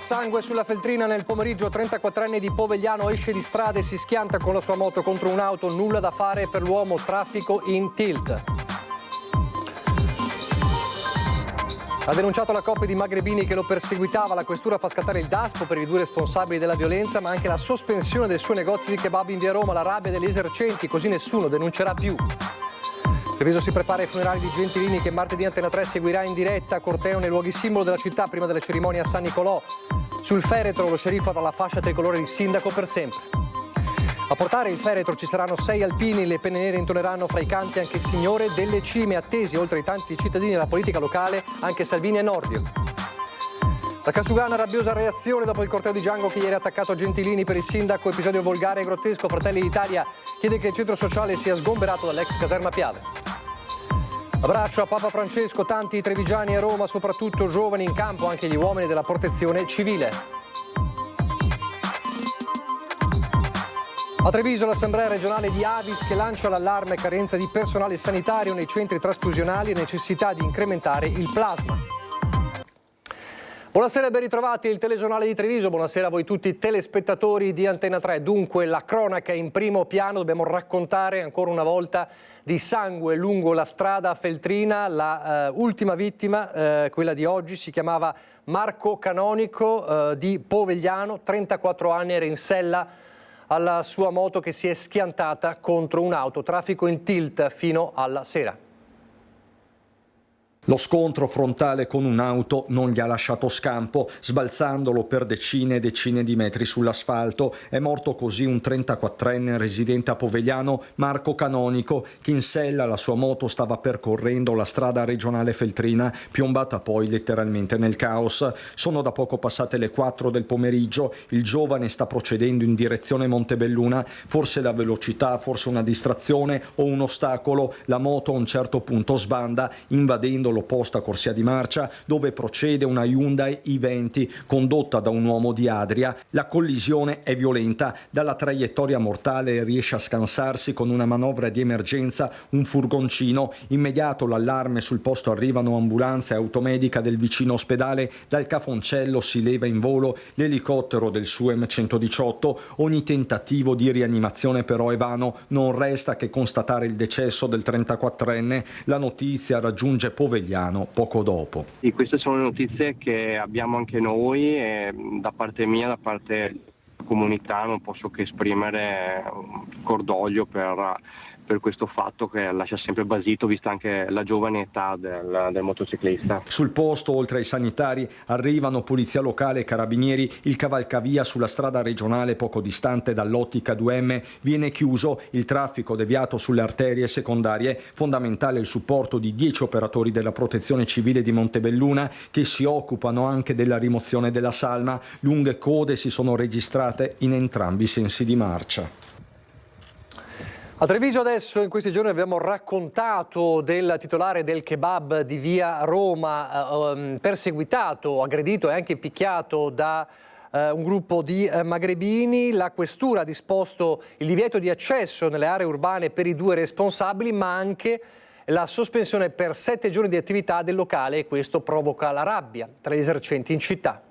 sangue sulla Feltrina nel pomeriggio. 34enne di Povegliano esce di strada e si schianta con la sua moto contro un'auto. Nulla da fare per l'uomo, traffico in tilt. Ha denunciato la coppia di magrebini che lo perseguitava. La questura fa scattare il DASPO per i due responsabili della violenza, ma anche la sospensione del suo negozio di kebab in via Roma. La rabbia degli esercenti, così nessuno denuncerà più. Treviso si prepara ai funerali di Gentilini, che martedì Antena 3 seguirà in diretta. Corteo nei luoghi simbolo della città prima delle cerimonie a San Nicolò. Sul feretro lo sceriffo avrà la fascia tricolore di sindaco per sempre. A portare il feretro ci saranno 6 alpini. Le penne nere intoneranno fra i canti anche il signore delle cime. Attesi oltre ai tanti cittadini della politica locale anche Salvini e Nordio. La Casugana, rabbiosa reazione dopo il corteo di Django che ieri ha attaccato Gentilini per il sindaco. Episodio volgare e grottesco. Fratelli d'Italia chiede che il centro sociale sia sgomberato dall'ex caserma Piave. Abbraccio a Papa Francesco, tanti trevigiani a Roma, soprattutto giovani in campo, anche gli uomini della protezione civile. A Treviso l'Assemblea regionale di Avis che lancia l'allarme: carenza di personale sanitario nei centri trasfusionali e necessità di incrementare il plasma. Buonasera e ben ritrovati, il telegiornale di Treviso. Buonasera a voi tutti telespettatori di Antena 3. Dunque la cronaca in primo piano, dobbiamo raccontare ancora una volta di sangue lungo la strada Feltrina. La ultima vittima, quella di oggi, si chiamava Marco Canonico di Povegliano, 34 anni, era in sella alla sua moto che si è schiantata contro un'auto. Traffico in tilt fino alla sera. Lo scontro frontale con un'auto non gli ha lasciato scampo, sbalzandolo per decine e decine di metri sull'asfalto. È morto così un 34enne residente a Povegliano, Marco Canonico, che in sella alla sua moto stava percorrendo la strada regionale Feltrina, piombata poi letteralmente nel caos. Sono da poco passate le 4 del pomeriggio, il giovane sta procedendo in direzione Montebelluna, forse la velocità, forse una distrazione o un ostacolo. La moto a un certo punto sbanda, invadendo l'opposta corsia di marcia, dove procede una Hyundai i20 condotta da un uomo di Adria. La collisione è violenta, dalla traiettoria mortale riesce a scansarsi con una manovra di emergenza un furgoncino. Immediato l'allarme, sul posto arrivano ambulanze e automedica del vicino ospedale. Dal cafoncello si leva in volo l'elicottero del SUEM 118. Ogni tentativo di rianimazione però è vano, non resta che constatare il decesso del 34enne. La notizia raggiunge Povegliano poco dopo. E queste sono le notizie che abbiamo anche noi, e da parte mia, da parte della comunità, non posso che esprimere un cordoglio per questo fatto che lascia sempre basito, vista anche la giovane età del motociclista. Sul posto, oltre ai sanitari, arrivano polizia locale e carabinieri. Il cavalcavia sulla strada regionale poco distante dall'Ottica 2M viene chiuso, il traffico deviato sulle arterie secondarie. Fondamentale il supporto di 10 operatori della protezione civile di Montebelluna che si occupano anche della rimozione della salma. Lunghe code si sono registrate in entrambi i sensi di marcia. A Treviso adesso, in questi giorni, abbiamo raccontato del titolare del kebab di via Roma, perseguitato, aggredito e anche picchiato da un gruppo di magrebini. La questura ha disposto il divieto di accesso nelle aree urbane per i due responsabili, ma anche la sospensione per 7 giorni di attività del locale, e questo provoca la rabbia tra gli esercenti in città.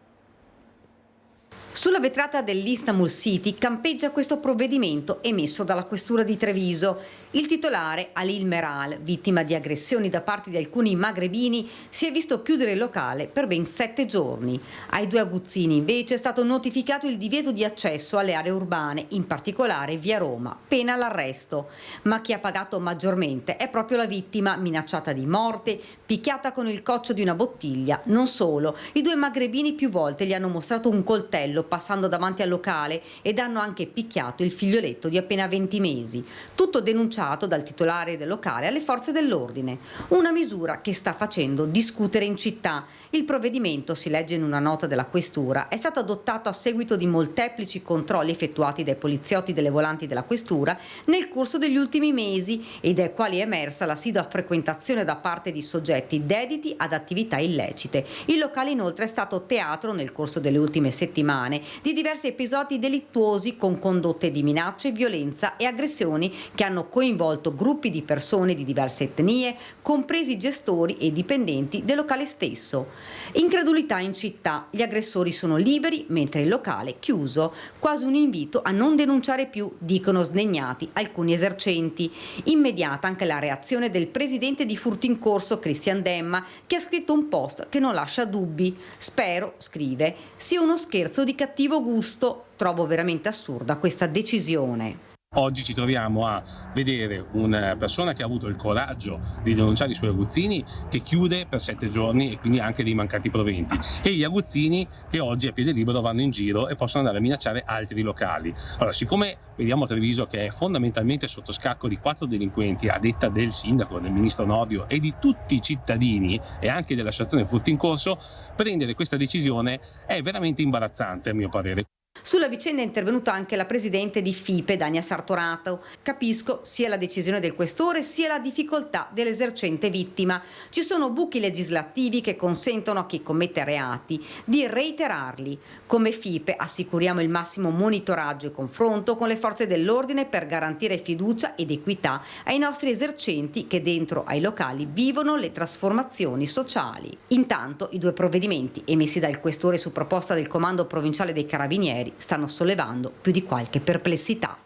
Sulla vetrata dell'Istanbul City campeggia questo provvedimento emesso dalla questura di Treviso. Il titolare, Halil Meral, vittima di aggressioni da parte di alcuni magrebini, si è visto chiudere il locale per ben 7 giorni. Ai due aguzzini invece è stato notificato il divieto di accesso alle aree urbane, in particolare via Roma, pena l'arresto. Ma chi ha pagato maggiormente è proprio la vittima, minacciata di morte, picchiata con il coccio di una bottiglia. Non solo, i due magrebini più volte gli hanno mostrato un coltello passando davanti al locale ed hanno anche picchiato il figlioletto di appena 20 mesi. Tutto denunciato dal titolare del locale alle forze dell'ordine. Una misura che sta facendo discutere in città. Il provvedimento, si legge in una nota della questura, è stato adottato a seguito di molteplici controlli effettuati dai poliziotti delle volanti della questura nel corso degli ultimi mesi e dai quali è emersa l'assidua frequentazione da parte di soggetti dediti ad attività illecite. Il locale inoltre è stato teatro nel corso delle ultime settimane settimane di diversi episodi delittuosi con condotte di minacce, violenza e aggressioni che hanno coinvolto gruppi di persone di diverse etnie, compresi gestori e dipendenti del locale stesso. Incredulità in città, gli aggressori sono liberi mentre il locale chiuso, quasi un invito a non denunciare più, dicono sdegnati alcuni esercenti. Immediata anche la reazione del presidente di Furti in Corso, Christian Demma, che ha scritto un post che non lascia dubbi. Spero, scrive, sia uno scherzo di cattivo gusto. Trovo veramente assurda questa decisione. Oggi ci troviamo a vedere una persona che ha avuto il coraggio di denunciare i suoi aguzzini, che chiude per 7 giorni e quindi anche dei mancati proventi, e gli aguzzini che oggi a piede libero vanno in giro e possono andare a minacciare altri locali. Allora, siccome vediamo Treviso che è fondamentalmente sotto scacco di 4 delinquenti, a detta del sindaco, del ministro Nordio e di tutti i cittadini e anche dell'associazione Furti in Corso, prendere questa decisione è veramente imbarazzante a mio parere. Sulla vicenda è intervenuta anche la presidente di FIPE, Dania Sartorato. Capisco sia la decisione del questore sia la difficoltà dell'esercente vittima. Ci sono buchi legislativi che consentono a chi commette reati di reiterarli. Come FIPE assicuriamo il massimo monitoraggio e confronto con le forze dell'ordine per garantire fiducia ed equità ai nostri esercenti che dentro ai locali vivono le trasformazioni sociali. Intanto i 2 provvedimenti emessi dal questore su proposta del Comando Provinciale dei Carabinieri stanno sollevando più di qualche perplessità.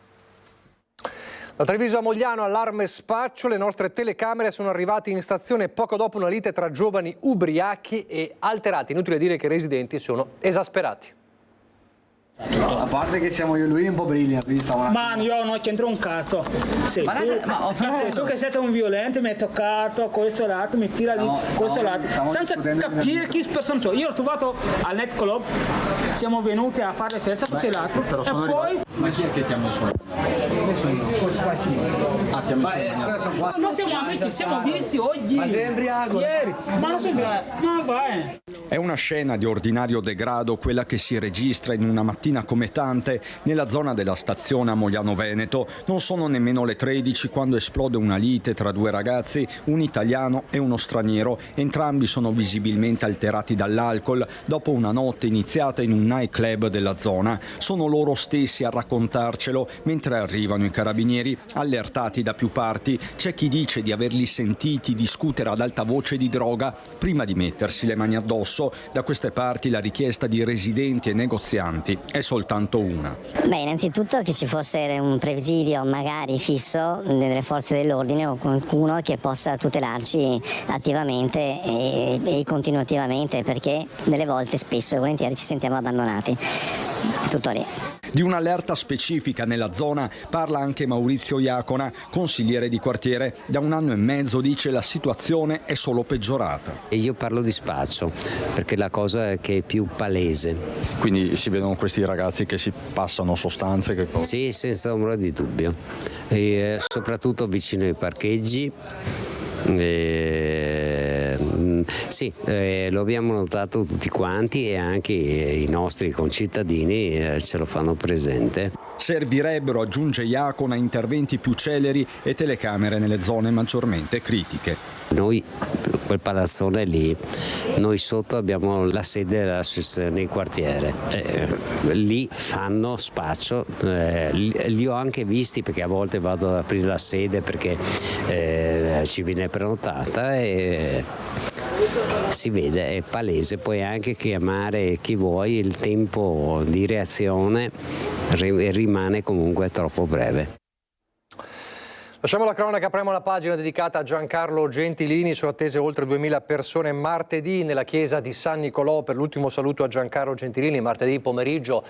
Da Treviso a Mogliano, allarme spaccio, le nostre telecamere sono arrivate in stazione poco dopo una lite tra giovani ubriachi e alterati. Inutile dire che i residenti sono esasperati. A parte che siamo io e lui un po' briglia, quindi ma io non c'entro un cazzo. Se tu che sei un violento mi hai toccato questo e l'altro, mi tira lì questo e l'altro, senza capire chi persona sono. Io l'ho trovato al Net Club, siamo venuti a fare festa questo e l'altro, e poi... Ma chi è che ti ha messo? Nessuno, questo qua sì. Ah, ti ha messo? Non siamo amici, siamo visti oggi. Ma sei embriaco? Ieri. Ma non sei no, vai. È una scena di ordinario degrado quella che si registra in una mattina come tante nella zona della stazione a Mogliano Veneto. Non sono nemmeno le 13 quando esplode una lite tra 2 ragazzi, un italiano e uno straniero. Entrambi sono visibilmente alterati dall'alcol dopo una notte iniziata in un nightclub della zona. Sono loro stessi a raccontarcelo mentre arrivano i carabinieri, allertati da più parti. C'è chi dice di averli sentiti discutere ad alta voce di droga prima di mettersi le mani addosso. Da queste parti la richiesta di residenti e negozianti è soltanto una. Beh, innanzitutto che ci fosse un presidio magari fisso delle forze dell'ordine o qualcuno che possa tutelarci attivamente e continuativamente, perché delle volte spesso e volentieri ci sentiamo abbandonati. Tutto lì. Di un'allerta specifica nella zona parla anche Maurizio Iacona, consigliere di quartiere. Da 1 anno e mezzo dice la situazione è solo peggiorata. E io parlo di spaccio, perché la cosa che è più palese. Quindi si vedono questi ragazzi che si passano sostanze? Che cosa? Sì, senza ombra di dubbio. E, soprattutto vicino ai parcheggi. Sì, lo abbiamo notato tutti quanti e anche i nostri concittadini ce lo fanno presente. Servirebbero, aggiunge Iacona, interventi più celeri e telecamere nelle zone maggiormente critiche. Noi, quel palazzone lì, noi sotto abbiamo la sede dell'associazione di quartiere, lì fanno spaccio, li ho anche visti perché a volte vado ad aprire la sede perché ci viene prenotata e si vede, è palese, puoi anche chiamare chi vuoi, il tempo di reazione rimane comunque troppo breve. Lasciamo la cronaca, apriamo la pagina dedicata a Giancarlo Gentilini. Sono attese oltre 2000 persone martedì nella chiesa di San Nicolò per l'ultimo saluto a Giancarlo Gentilini. Martedì pomeriggio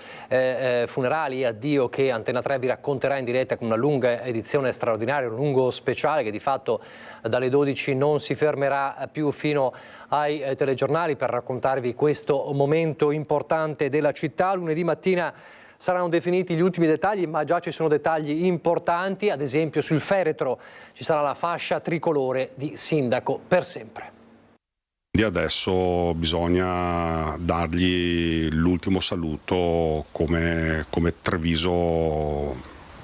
funerali e addio che Antena 3 vi racconterà in diretta con una lunga edizione straordinaria, un lungo speciale che di fatto dalle 12 non si fermerà più fino ai telegiornali per raccontarvi questo momento importante della città. Lunedì mattina saranno definiti gli ultimi dettagli, ma già ci sono dettagli importanti, ad esempio sul feretro ci sarà la fascia tricolore di Sindaco per sempre. E adesso bisogna dargli l'ultimo saluto come Treviso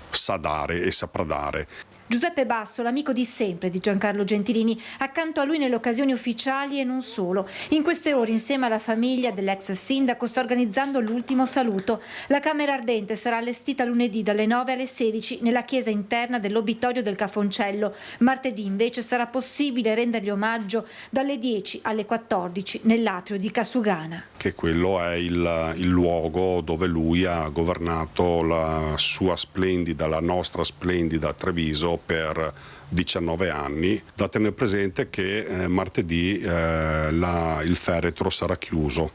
sa dare e saprà dare. Giuseppe Basso, l'amico di sempre di Giancarlo Gentilini, accanto a lui nelle occasioni ufficiali e non solo. In queste ore, insieme alla famiglia dell'ex sindaco, sta organizzando l'ultimo saluto. La camera ardente sarà allestita lunedì dalle 9 alle 16 nella chiesa interna dell'obitorio del Cafoncello. Martedì invece sarà possibile rendergli omaggio dalle 10 alle 14 nell'atrio di Casugana. Che quello è il luogo dove lui ha governato la nostra splendida Treviso per 19 anni, da tenere presente che martedì il feretro sarà chiuso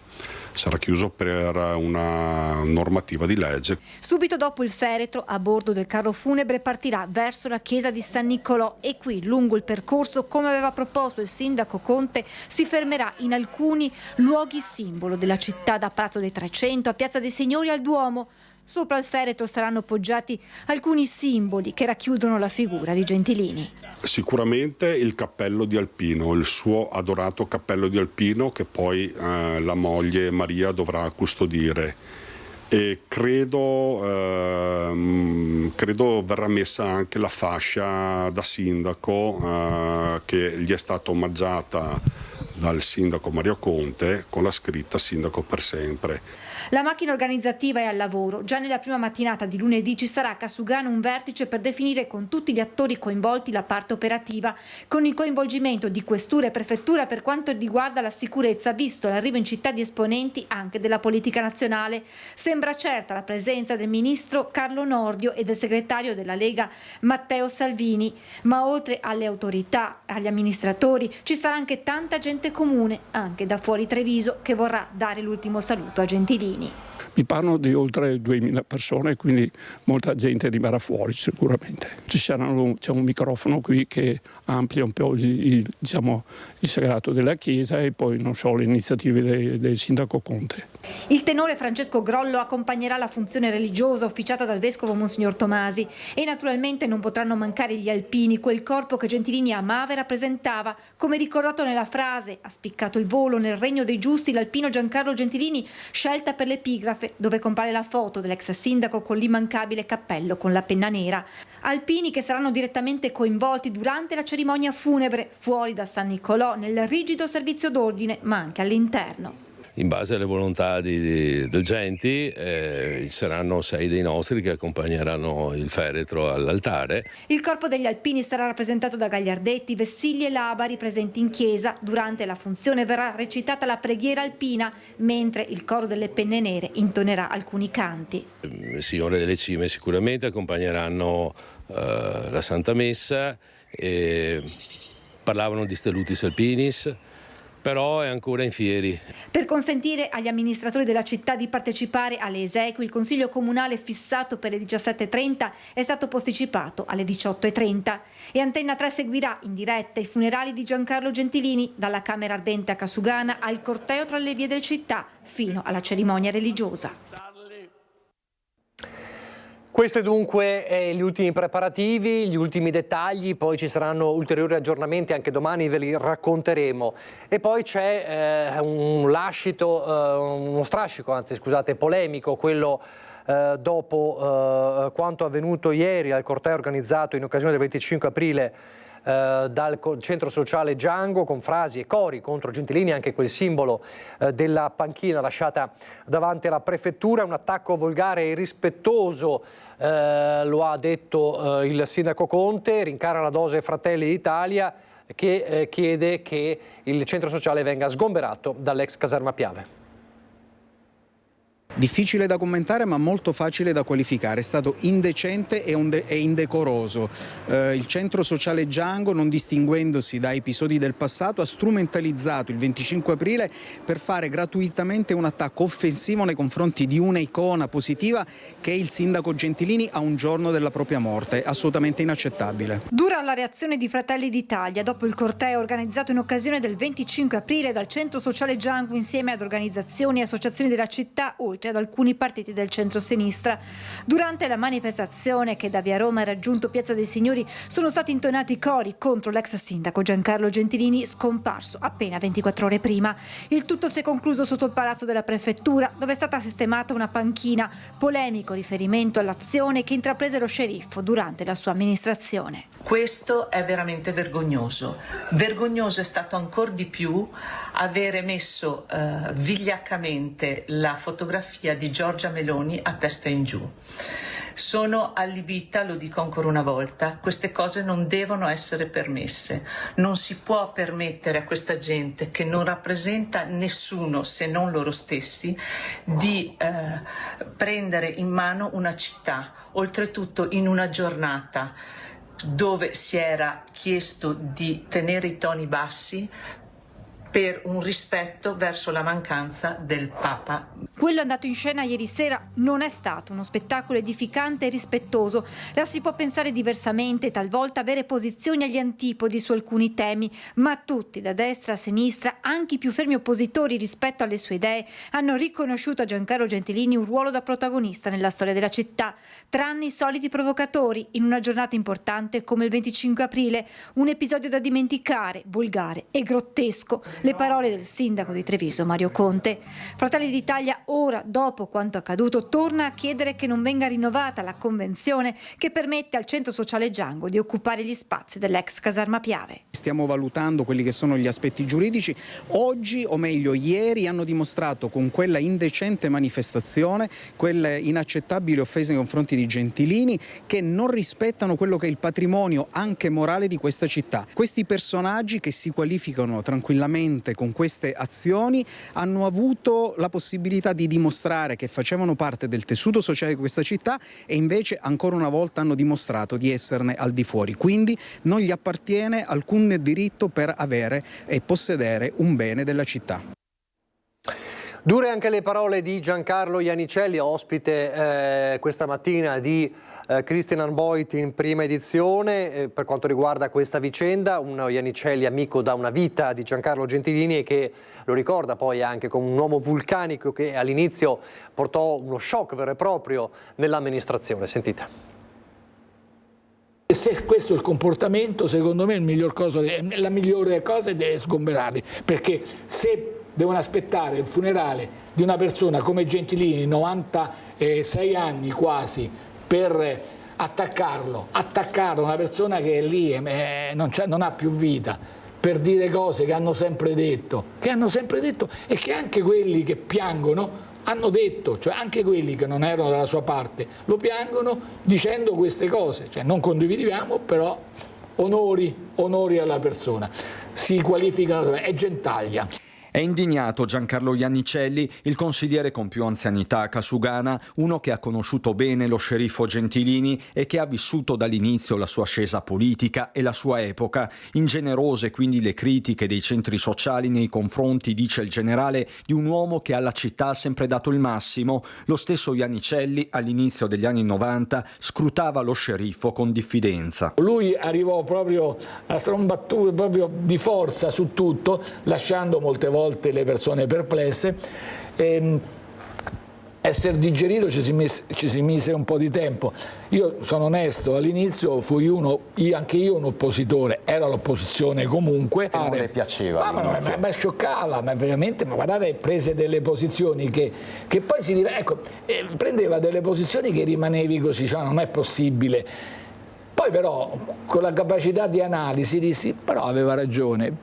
per una normativa di legge. Subito dopo il feretro, a bordo del carro funebre, partirà verso la chiesa di San Niccolò e qui, lungo il percorso, come aveva proposto il sindaco Conte, si fermerà in alcuni luoghi simbolo della città, da Palazzo dei 300 a Piazza dei Signori al Duomo. Sopra il feretro saranno poggiati alcuni simboli che racchiudono la figura di Gentilini. Sicuramente il cappello di Alpino, il suo adorato cappello di Alpino che poi la moglie Maria dovrà custodire, e credo verrà messa anche la fascia da sindaco che gli è stata omaggiata dal sindaco Mario Conte con la scritta "Sindaco per sempre". La macchina organizzativa è al lavoro. Già nella prima mattinata di lunedì ci sarà a Casugano un vertice per definire con tutti gli attori coinvolti la parte operativa, con il coinvolgimento di questura e prefettura per quanto riguarda la sicurezza, visto l'arrivo in città di esponenti anche della politica nazionale. Sembra certa la presenza del ministro Carlo Nordio e del segretario della Lega Matteo Salvini, ma oltre alle autorità, agli amministratori, ci sarà anche tanta gente comune, anche da fuori Treviso, che vorrà dare l'ultimo saluto a Gentilini. Mi parlano di oltre 2000 persone, quindi molta gente rimarrà fuori sicuramente. C'è un microfono qui che amplia un po' il sagrato della Chiesa e poi non so le iniziative del sindaco Conte. Il tenore Francesco Grollo accompagnerà la funzione religiosa officiata dal vescovo Monsignor Tomasi e naturalmente non potranno mancare gli alpini, quel corpo che Gentilini amava e rappresentava. Come ricordato nella frase "ha spiccato il volo nel regno dei giusti l'alpino Giancarlo Gentilini", scelta per l'epigrafe, dove compare la foto dell'ex sindaco con l'immancabile cappello con la penna nera. Alpini che saranno direttamente coinvolti durante la cerimonia funebre, fuori da San Niccolò, nel rigido servizio d'ordine, ma anche all'interno. In base alle volontà del Genti saranno 6 dei nostri che accompagneranno il feretro all'altare. Il corpo degli alpini sarà rappresentato da gagliardetti, vessilli e labari presenti in chiesa. Durante la funzione verrà recitata la preghiera alpina, mentre il coro delle penne nere intonerà alcuni canti. Il Signore delle Cime sicuramente accompagneranno la Santa Messa. Parlavano di Stellutis Alpinis, però è ancora in fieri. Per consentire agli amministratori della città di partecipare alle esequie, il Consiglio Comunale fissato per le 17:30 è stato posticipato alle 18:30 e Antenna 3 seguirà in diretta i funerali di Giancarlo Gentilini dalla Camera Ardente a Casugana al corteo tra le vie del città fino alla cerimonia religiosa. Questi dunque gli ultimi preparativi, gli ultimi dettagli, poi ci saranno ulteriori aggiornamenti, anche domani ve li racconteremo. E poi c'è uno strascico, polemico, quello dopo quanto avvenuto ieri al corteo organizzato in occasione del 25 aprile dal centro sociale Django, con frasi e cori contro Gentilini, anche quel simbolo della panchina lasciata davanti alla prefettura, un attacco volgare e irrispettoso, lo ha detto il sindaco Conte, rincara la dose Fratelli d'Italia che chiede che il centro sociale venga sgomberato dall'ex caserma Piave. Difficile da commentare ma molto facile da qualificare, è stato indecente e indecoroso. Il centro sociale Django, non distinguendosi da episodi del passato, ha strumentalizzato il 25 aprile per fare gratuitamente un attacco offensivo nei confronti di un'icona positiva che è il sindaco Gentilini a un giorno della propria morte, assolutamente inaccettabile. Dura la reazione di Fratelli d'Italia dopo il corteo organizzato in occasione del 25 aprile dal centro sociale Django insieme ad organizzazioni e associazioni della città, oltre ad alcuni partiti del centro-sinistra. Durante la manifestazione che da via Roma ha raggiunto Piazza dei Signori sono stati intonati cori contro l'ex sindaco Giancarlo Gentilini, scomparso appena 24 ore prima. Il tutto si è concluso sotto il palazzo della prefettura, dove è stata sistemata una panchina, polemico riferimento all'azione che intraprese lo sceriffo durante la sua amministrazione. Questo è veramente vergognoso. Vergognoso è stato ancora di più avere messo vigliaccamente la fotografia di Giorgia Meloni a testa in giù. Sono allibita, lo dico ancora una volta, queste cose non devono essere permesse. Non si può permettere a questa gente, che non rappresenta nessuno se non loro stessi, di prendere in mano una città, oltretutto in una giornata dove si era chiesto di tenere i toni bassi per un rispetto verso la mancanza del Papa. Quello andato in scena ieri sera non è stato uno spettacolo edificante e rispettoso. La si può pensare diversamente, talvolta avere posizioni agli antipodi su alcuni temi, ma tutti, da destra a sinistra, anche i più fermi oppositori rispetto alle sue idee, hanno riconosciuto a Giancarlo Gentilini un ruolo da protagonista nella storia della città, tranne i soliti provocatori, in una giornata importante come il 25 aprile, un episodio da dimenticare, volgare e grottesco. Le parole del sindaco di Treviso, Mario Conte. Fratelli d'Italia ora, dopo quanto accaduto, torna a chiedere che non venga rinnovata la convenzione che permette al centro sociale Django di occupare gli spazi dell'ex caserma Piave. Stiamo valutando quelli che sono gli aspetti giuridici. Oggi, o meglio ieri, hanno dimostrato con quella indecente manifestazione, quelle inaccettabili offese nei confronti di Gentilini, che non rispettano quello che è il patrimonio anche morale di questa città. Questi personaggi che si qualificano tranquillamente con queste azioni hanno avuto la possibilità di dimostrare che facevano parte del tessuto sociale di questa città e invece ancora una volta hanno dimostrato di esserne al di fuori. Quindi non gli appartiene alcun diritto per avere e possedere un bene della città. Dure anche le parole di Giancarlo Iannicelli, ospite questa mattina di Christian Unboit in prima edizione per quanto riguarda questa vicenda. Un Iannicelli amico da una vita di Giancarlo Gentilini e che lo ricorda poi anche come un uomo vulcanico che all'inizio portò uno shock vero e proprio nell'amministrazione. Sentite. Se questo è il comportamento, secondo me la migliore cosa è sgomberarli, perché se devono aspettare il funerale di una persona come Gentilini, 96 anni quasi, per attaccarlo, una persona che è lì non ha più vita, per dire cose che hanno sempre detto e che anche quelli che piangono hanno detto, cioè anche quelli che non erano dalla sua parte lo piangono dicendo queste cose, cioè non condividiamo, però onori alla persona, si qualificano, è Gentaglia. È indignato Giancarlo Iannicelli, il consigliere con più anzianità a Casugana, uno che ha conosciuto bene lo sceriffo Gentilini e che ha vissuto dall'inizio la sua ascesa politica e la sua epoca. Ingenerose quindi le critiche dei centri sociali nei confronti, dice il generale, di un uomo che alla città ha sempre dato il massimo. Lo stesso Iannicelli, all'inizio degli anni 90, scrutava lo sceriffo con diffidenza. Lui arrivò proprio a strombatture proprio di forza su tutto, lasciando molte volte le persone perplesse. Essere digerito ci si mise un po' di tempo. Io sono onesto, all'inizio fui anche io un oppositore, era l'opposizione comunque. Non le piaceva? Ma scioccava, ma veramente, ma guardate, prese delle posizioni che poi prendeva delle posizioni che rimanevi così, cioè non è possibile. Poi però con la capacità di analisi dissi però aveva ragione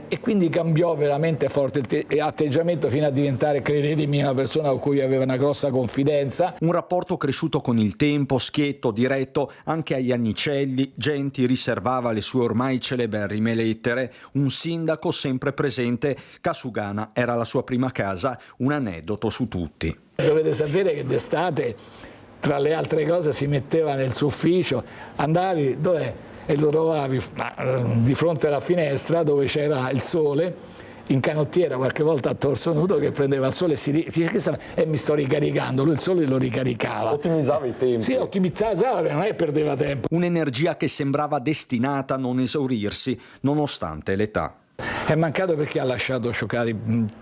e quindi cambiò veramente forte l'atteggiamento fino a diventare, credetemi, una persona con cui aveva una grossa confidenza. Un rapporto cresciuto con il tempo, schietto, diretto, anche a Iannicelli Genti riservava le sue ormai celeberrime lettere, un sindaco sempre presente, Casugana era la sua prima casa, un aneddoto su tutti. Dovete sapere che d'estate, tra le altre cose, si metteva nel suo ufficio, andavi dov'è? E lo trovavi di fronte alla finestra dove c'era il sole, in canottiera, qualche volta a torso nudo, che prendeva il sole e mi sto ricaricando, lui il sole lo ricaricava. Ottimizzava i tempi. Sì, ottimizzava, non è che perdeva tempo. Un'energia che sembrava destinata a non esaurirsi, nonostante l'età. È mancato perché ha lasciato scioccare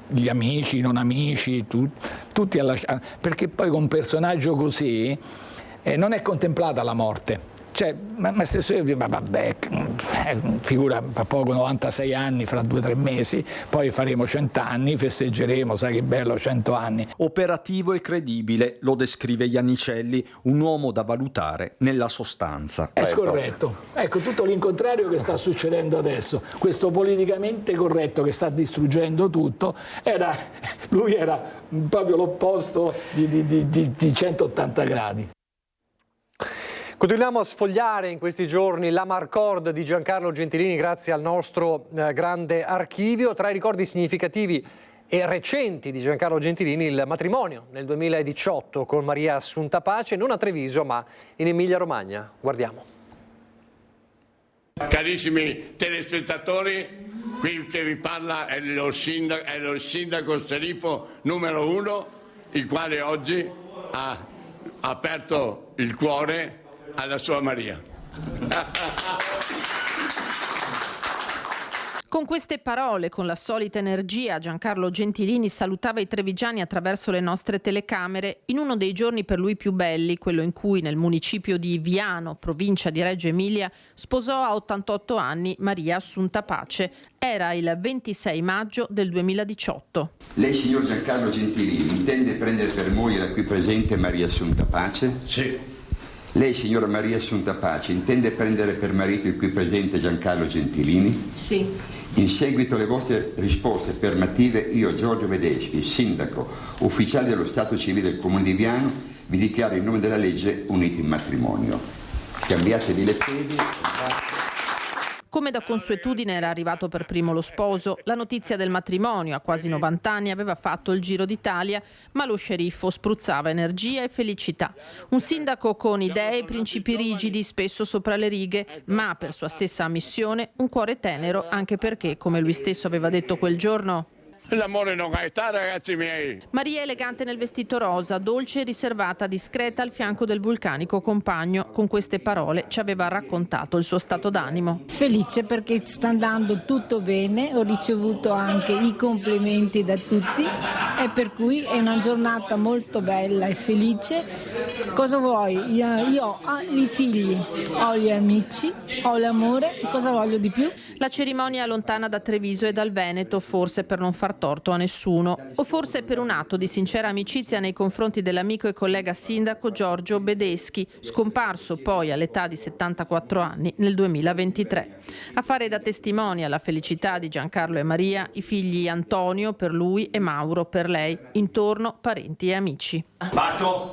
gli amici, i non amici, tutti ha lasciato, perché poi con un personaggio così non è contemplata la morte. cioè, ma stesso io, ma vabbè, figura, fa poco, 96 anni, fra 2 o 3 mesi, poi faremo 100 anni, festeggeremo, sai che bello, 100 anni. Operativo e credibile, lo descrive Iannicelli, un uomo da valutare nella sostanza. È scorretto, ecco tutto l'incontrario che sta succedendo adesso, questo politicamente corretto che sta distruggendo tutto, lui era proprio l'opposto di 180 gradi. Continuiamo a sfogliare in questi giorni la Marcord di Giancarlo Gentilini grazie al nostro grande archivio. Tra i ricordi significativi e recenti di Giancarlo Gentilini il matrimonio nel 2018 con Maria Assunta Pace, non a Treviso ma in Emilia-Romagna. Guardiamo. Carissimi telespettatori, qui che vi parla è lo sindaco Serifo numero 1, il quale oggi ha aperto il cuore alla sua Maria. Con queste parole, con la solita energia, Giancarlo Gentilini salutava i trevigiani attraverso le nostre telecamere in uno dei giorni per lui più belli, quello in cui nel municipio di Viano, provincia di Reggio Emilia, sposò a 88 anni Maria Assunta Pace. Era il 26 maggio del 2018. Lei, signor Giancarlo Gentilini, intende prendere per moglie la qui presente Maria Assunta Pace? Sì. Lei, signora Maria Assunta Pace, intende prendere per marito il qui presente Giancarlo Gentilini? Sì. In seguito alle vostre risposte affermative, io, Giorgio Vedeschi, sindaco ufficiale dello Stato civile del Comune di Viano, vi dichiaro in nome della legge uniti in matrimonio. Cambiatevi le fedi. Come da consuetudine era arrivato per primo lo sposo, la notizia del matrimonio a quasi 90 anni aveva fatto il giro d'Italia, ma lo sceriffo spruzzava energia e felicità. Un sindaco con idee e principi rigidi, spesso sopra le righe, ma per sua stessa ammissione un cuore tenero, anche perché, come lui stesso aveva detto quel giorno, l'amore non ha età, ragazzi miei. Maria elegante nel vestito rosa, dolce e riservata, discreta al fianco del vulcanico compagno. Con queste parole ci aveva raccontato il suo stato d'animo. Felice perché sta andando tutto bene, ho ricevuto anche i complimenti da tutti e per cui è una giornata molto bella e felice. Cosa vuoi? Io ho i figli, ho gli amici, ho l'amore, cosa voglio di più? La cerimonia lontana da Treviso e dal Veneto, forse per non far torto a nessuno, o forse per un atto di sincera amicizia nei confronti dell'amico e collega sindaco Giorgio Bedeschi, scomparso poi all'età di 74 anni nel 2023. A fare da testimoni alla felicità di Giancarlo e Maria i figli Antonio per lui e Mauro per lei, intorno parenti e amici. Bacio.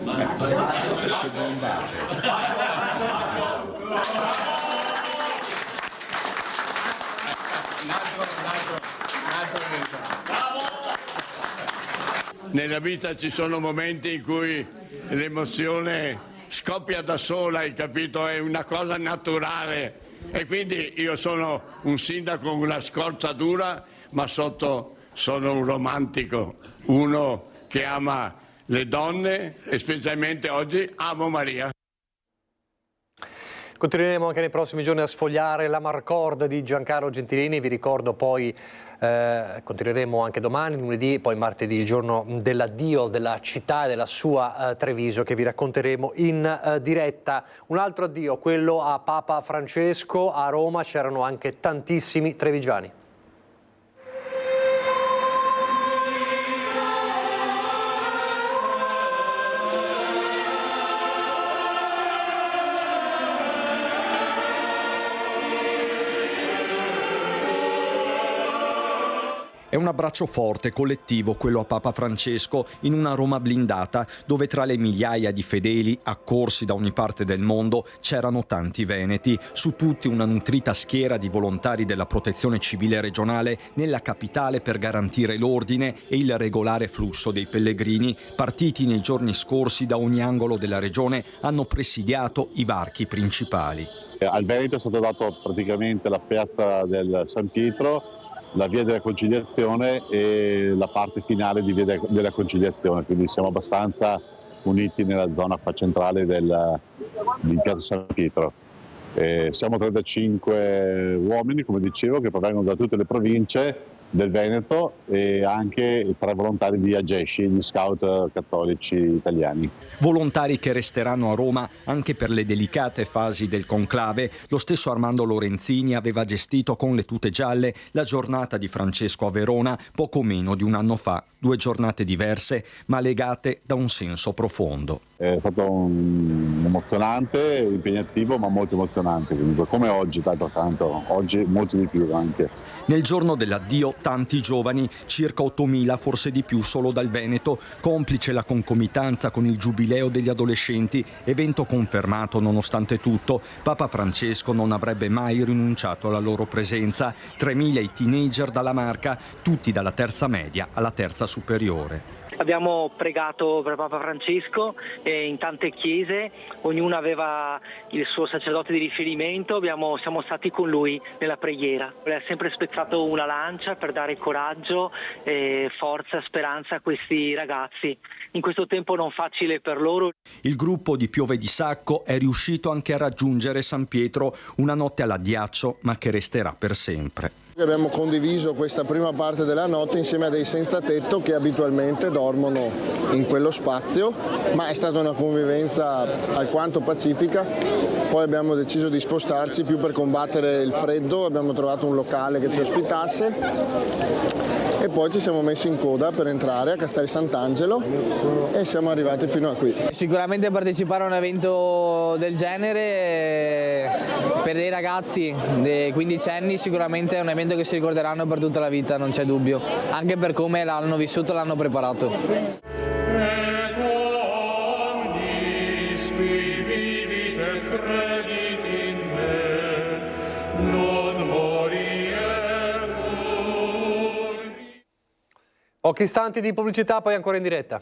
Nella vita ci sono momenti in cui l'emozione scoppia da sola, hai capito? È una cosa naturale e quindi io sono un sindaco con una scorza dura, ma sotto sono un romantico, uno che ama le donne e specialmente oggi amo Maria. Continueremo anche nei prossimi giorni a sfogliare la Marcord di Giancarlo Gentilini, vi ricordo poi continueremo anche domani, lunedì, poi martedì, il giorno dell'addio della città e della sua Treviso che vi racconteremo in diretta. Un altro addio, quello a Papa Francesco, a Roma c'erano anche tantissimi trevigiani. È un abbraccio forte, collettivo, quello a Papa Francesco, in una Roma blindata, dove tra le migliaia di fedeli accorsi da ogni parte del mondo c'erano tanti veneti, su tutti una nutrita schiera di volontari della Protezione Civile regionale nella capitale per garantire l'ordine e il regolare flusso dei pellegrini, partiti nei giorni scorsi da ogni angolo della regione, hanno presidiato i varchi principali. Al Veneto è stato dato praticamente la piazza del San Pietro, la via della Conciliazione e la parte finale di via della Conciliazione, quindi siamo abbastanza uniti nella zona centrale di piazza San Pietro. Siamo 35 uomini, come dicevo, che provengono da tutte le province del Veneto e anche 3 volontari di Agesci, gli scout cattolici italiani. Volontari che resteranno a Roma anche per le delicate fasi del conclave. Lo stesso Armando Lorenzini aveva gestito con le tute gialle la giornata di Francesco a Verona poco meno di un anno fa. 2 giornate diverse ma legate da un senso profondo. È stato emozionante, impegnativo ma molto emozionante comunque, come oggi tanto, oggi molto di più anche. Nel giorno dell'addio tanti giovani, circa 8.000, forse di più solo dal Veneto, complice la concomitanza con il giubileo degli adolescenti, evento confermato nonostante tutto. Papa Francesco non avrebbe mai rinunciato alla loro presenza. 3.000 i teenager dalla Marca, tutti dalla terza media alla terza superiore. Abbiamo pregato per Papa Francesco in tante chiese, ognuno aveva il suo sacerdote di riferimento, siamo stati con lui nella preghiera. Ha sempre spezzato una lancia per dare coraggio, forza, speranza a questi ragazzi in questo tempo non facile per loro. Il gruppo di Piove di Sacco è riuscito anche a raggiungere San Pietro, una notte all'addiaccio ma che resterà per sempre. Abbiamo condiviso questa prima parte della notte insieme a dei senza tetto che abitualmente dormono in quello spazio, ma è stata una convivenza alquanto pacifica. Poi abbiamo deciso di spostarci più per combattere il freddo, abbiamo trovato un locale che ci ospitasse e poi ci siamo messi in coda per entrare a Castel Sant'Angelo e siamo arrivati fino a qui. Sicuramente partecipare a un evento del genere per dei ragazzi dei 15 anni sicuramente è un evento che si ricorderanno per tutta la vita, non c'è dubbio, anche per come l'hanno vissuto, l'hanno preparato. Pochi istanti di pubblicità, poi ancora in diretta.